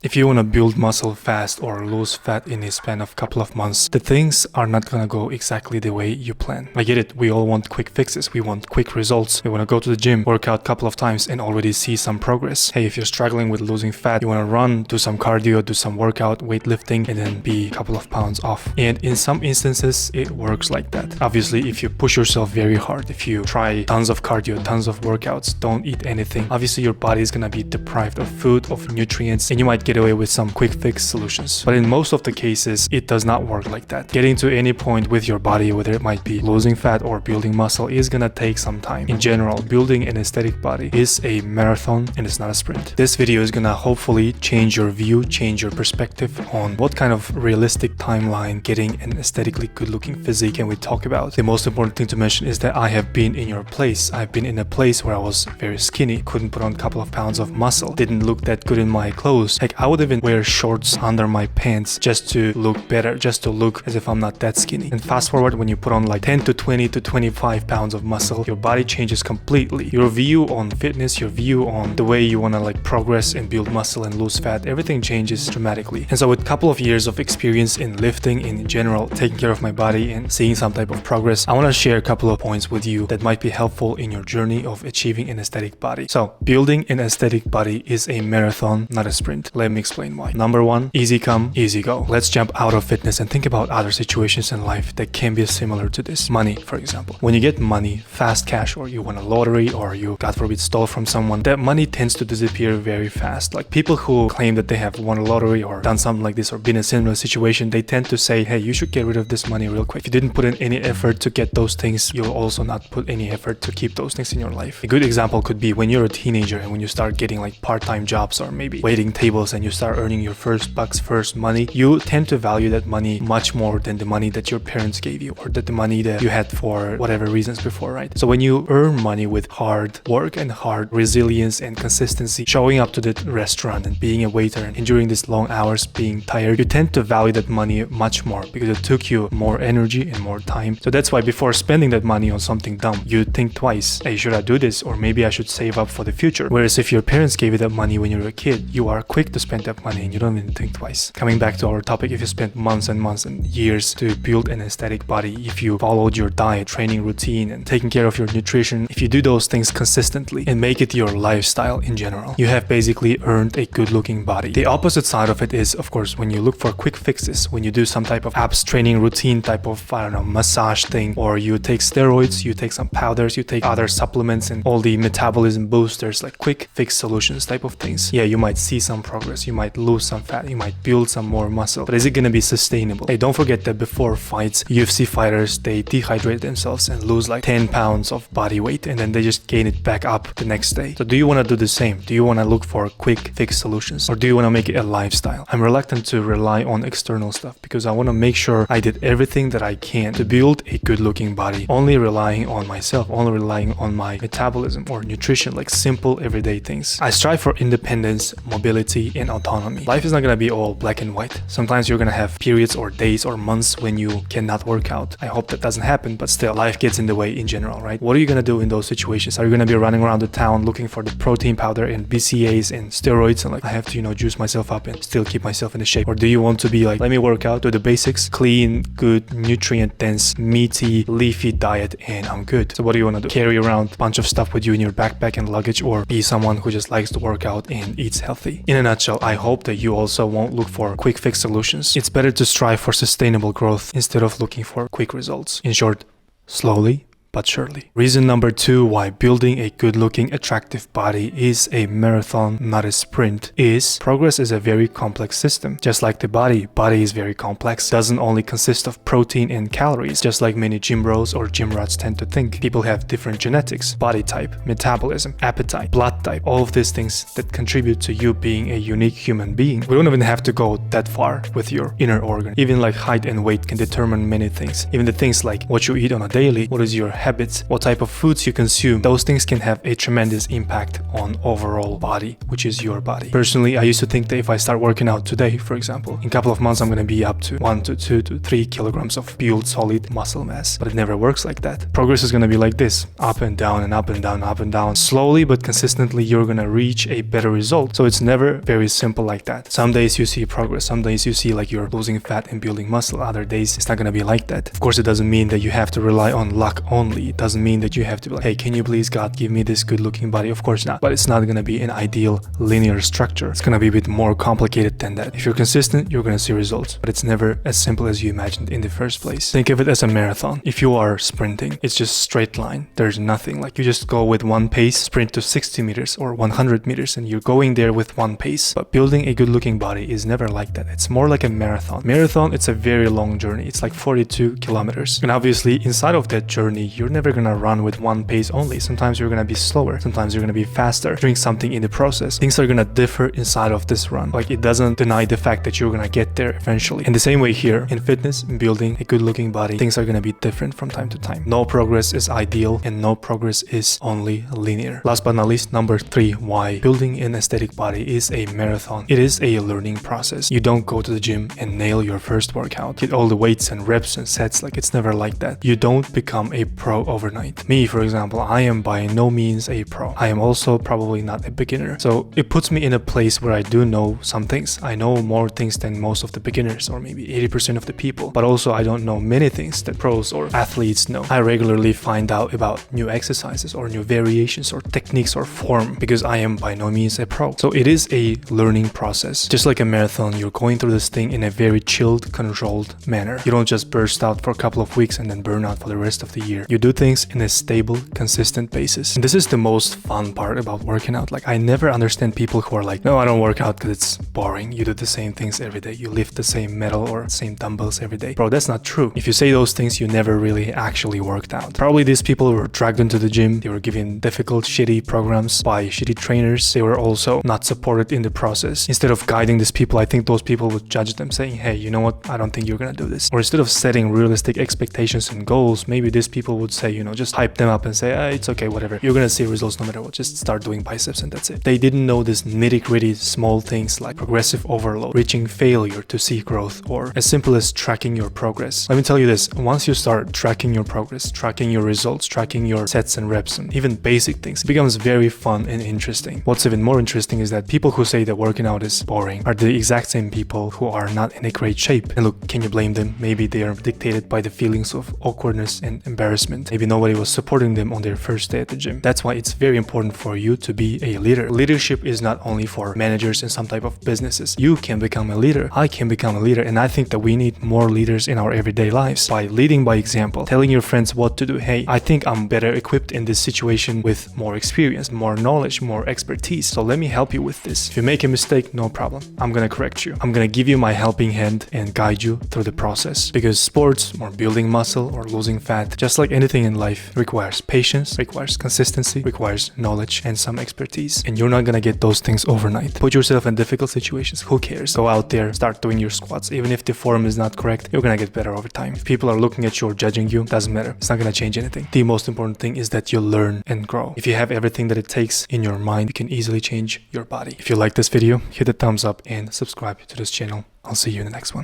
If you want to build muscle fast or lose fat in a span of a couple of months, the things are not gonna go exactly the way you plan. I get it, we all want quick fixes, we want quick results. We want to go to the gym, work out a couple of times and already see some progress. Hey, if you're struggling with losing fat, you want to run, do some cardio, do some workout, weightlifting, and then be a couple of pounds off. And in some instances, it works like that. Obviously, if you push yourself very hard, if you try tons of cardio, tons of workouts, don't eat anything, obviously your body is gonna be deprived of food, of nutrients, and you might get away with some quick fix solutions. But in most of the cases, it does not work like that. Getting to any point with your body, whether it might be losing fat or building muscle, is gonna take some time. In general, building an aesthetic body is a marathon and it's not a sprint. This video is gonna hopefully change your view, change your perspective on what kind of realistic timeline getting an aesthetically good looking physique can we talk about. The most important thing to mention is that I have been in your place. I've been in a place where I was very skinny, couldn't put on a couple of pounds of muscle, didn't look that good in my clothes. Heck, I would even wear shorts under my pants just to look better, just to look as if I'm not that skinny. And fast forward, when you put on like 10 to 20 to 25 pounds of muscle, your body changes completely. Your view on fitness, your view on the way you want to like progress and build muscle and lose fat, everything changes dramatically. And so with a couple of years of experience in lifting in general, taking care of my body and seeing some type of progress, I want to share a couple of points with you that might be helpful in your journey of achieving an aesthetic body. So building an aesthetic body is a marathon, not a sprint. Let me explain why. Number one, easy come, easy go. Let's jump out of fitness and think about other situations in life that can be similar to this. Money, for example. When you get money, fast cash, or you won a lottery, or you, God forbid, stole from someone, that money tends to disappear very fast. Like people who claim that they have won a lottery or done something like this or been in a similar situation, they tend to say, hey, you should get rid of this money real quick. If you didn't put in any effort to get those things, you'll also not put any effort to keep those things in your life. A good example could be when you're a teenager and when you start getting like part-time jobs or maybe waiting tables and you start earning your first bucks, first money, you tend to value that money much more than the money that your parents gave you or that the money that you had for whatever reasons before, right? So when you earn money with hard work and hard resilience and consistency, showing up to the restaurant and being a waiter and enduring these long hours, being tired, you tend to value that money much more because it took you more energy and more time. So that's why before spending that money on something dumb, you think twice, hey, should I do this? Or maybe I should save up for the future. Whereas if your parents gave you that money when you were a kid, you are quick to spend that money and you don't even think twice. Coming back to our topic, if you spent months and months and years to build an aesthetic body, if you followed your diet, training routine, and taking care of your nutrition, if you do those things consistently and make it your lifestyle in general, you have basically earned a good looking body. The opposite side of it is, of course, when you look for quick fixes, when you do some type of abs training routine type of, I don't know, massage thing, or you take steroids, you take some powders, you take other supplements and all the metabolism boosters, like quick fix solutions type of things. Yeah, you might see some progress, you might lose some fat, you might build some more muscle, but is it gonna be sustainable? Hey, don't forget that before fights, UFC fighters, they dehydrate themselves and lose like 10 pounds of body weight and then they just gain it back up the next day. So do you want to do the same? Do you want to look for quick fix solutions or do you want to make it a lifestyle? I'm reluctant to rely on external stuff because I want to make sure I did everything that I can to build a good looking body, only relying on myself, only relying on my metabolism or nutrition, like simple everyday things. I strive for independence, mobility, and autonomy. Life is not going to be all black and white. Sometimes you're going to have periods or days or months when you cannot work out. I hope that doesn't happen, but still, life gets in the way in general, right? What are you going to do in those situations? Are you going to be running around the town looking for the protein powder and BCAAs and steroids and like, I have to, juice myself up and still keep myself in the shape? Or do you want to be like, let me work out, do the basics, clean, good, nutrient dense, meaty, leafy diet, and I'm good. So what do you want to do? Carry around a bunch of stuff with you in your backpack and luggage, or be someone who just likes to work out and eats healthy? In a nutshell, I hope that you also won't look for quick fix solutions. It's better to strive for sustainable growth instead of looking for quick results. In short, slowly but surely. Reason number 2 why building a good-looking, attractive body is a marathon, not a sprint, is progress is a very complex system. Just like the body is very complex. Doesn't only consist of protein and calories, just like many gym bros or gym rats tend to think. People have different genetics, body type, metabolism, appetite, blood type, all of these things that contribute to you being a unique human being. We don't even have to go that far with your inner organ. Even like height and weight can determine many things. Even the things like what you eat on a daily, what is your habits, what type of foods you consume, those things can have a tremendous impact on overall body, which is your body. Personally, I used to think that if I start working out today, for example, in a couple of months I'm gonna be up to 1 to 2 to 3 kilograms of built solid muscle mass. But it never works like that. Progress is gonna be like this, up and down and up and down, up and down. Slowly but consistently you're gonna reach a better result. So it's never very simple like that. Some days you see progress, some days you see like you're losing fat and building muscle, other days it's not gonna be like that. Of course, it doesn't mean that you have to rely on luck only. It doesn't mean that you have to be like, hey, can you please God give me this good looking body? Of course not. But it's not gonna be an ideal linear structure. It's gonna be a bit more complicated than that. If you're consistent, you're gonna see results, but it's never as simple as you imagined in the first place. Think of it as a marathon. If you are sprinting, it's just straight line. There's nothing. Like you just go with one pace, sprint to 60 meters or 100 meters, and you're going there with one pace. But building a good looking body is never like that. It's more like a marathon. Marathon, it's a very long journey. It's like 42 kilometers. And obviously inside of that journey, you're never gonna run with one pace only. Sometimes you're gonna be slower. Sometimes you're gonna be faster, doing something in the process. Things are gonna differ inside of this run. Like it doesn't deny the fact that you're gonna get there eventually. In the same way here, in fitness, in building a good looking body, things are gonna be different from time to time. No progress is ideal and no progress is only linear. Last but not least, number 3, why building an aesthetic body is a marathon. It is a learning process. You don't go to the gym and nail your first workout, get all the weights and reps and sets. Like it's never like that. You don't become a pro overnight. Me, for example, I am by no means a pro. I am also probably not a beginner. So it puts me in a place where I do know some things. I know more things than most of the beginners or maybe 80% of the people, but also I don't know many things that pros or athletes know. I regularly find out about new exercises or new variations or techniques or form because I am by no means a pro. So it is a learning process. Just like a marathon, you're going through this thing in a very chilled, controlled manner. You don't just burst out for a couple of weeks and then burn out for the rest of the year. You do things in a stable, consistent basis. And this is the most fun part about working out. Like I never understand people who are like, no, I don't work out because it's boring. You do the same things every day. You lift the same metal or same dumbbells every day. Bro, that's not true. If you say those things, you never really actually worked out. Probably these people were dragged into the gym. They were given difficult, shitty programs by shitty trainers. They were also not supported in the process. Instead of guiding these people, I think those people would judge them saying, hey, you know what? I don't think you're gonna do this. Or instead of setting realistic expectations and goals, maybe these people would say, you know, just hype them up and say, it's okay, whatever. You're gonna see results no matter what. Just start doing biceps and that's it. They didn't know this nitty-gritty small things like progressive overload, reaching failure to see growth, or as simple as tracking your progress. Let me tell you this, once you start tracking your progress, tracking your results, tracking your sets and reps and even basic things, it becomes very fun and interesting. What's even more interesting is that people who say that working out is boring are the exact same people who are not in a great shape. And look, can you blame them? Maybe they are dictated by the feelings of awkwardness and embarrassment. Maybe nobody was supporting them on their first day at the gym. That's why it's very important for you to be a leader. Leadership is not only for managers in some type of businesses. You can become a leader. I can become a leader. And I think that we need more leaders in our everyday lives by leading by example, telling your friends what to do. Hey, I think I'm better equipped in this situation with more experience, more knowledge, more expertise. So let me help you with this. If you make a mistake, no problem. I'm gonna correct you. I'm gonna give you my helping hand and guide you through the process. Because sports or building muscle or losing fat, just like anything in life, requires patience, requires consistency, requires knowledge and some expertise. And you're not gonna get those things overnight. Put yourself in difficult situations. Who cares? Go out there, start doing your squats. Even if the form is not correct, you're gonna get better over time. If people are looking at you or judging you, doesn't matter. It's not gonna change anything. The most important thing is that you learn and grow. If you have everything that it takes in your mind, you can easily change your body. If you like this video, hit the thumbs up and subscribe to this channel. I'll see you in the next one.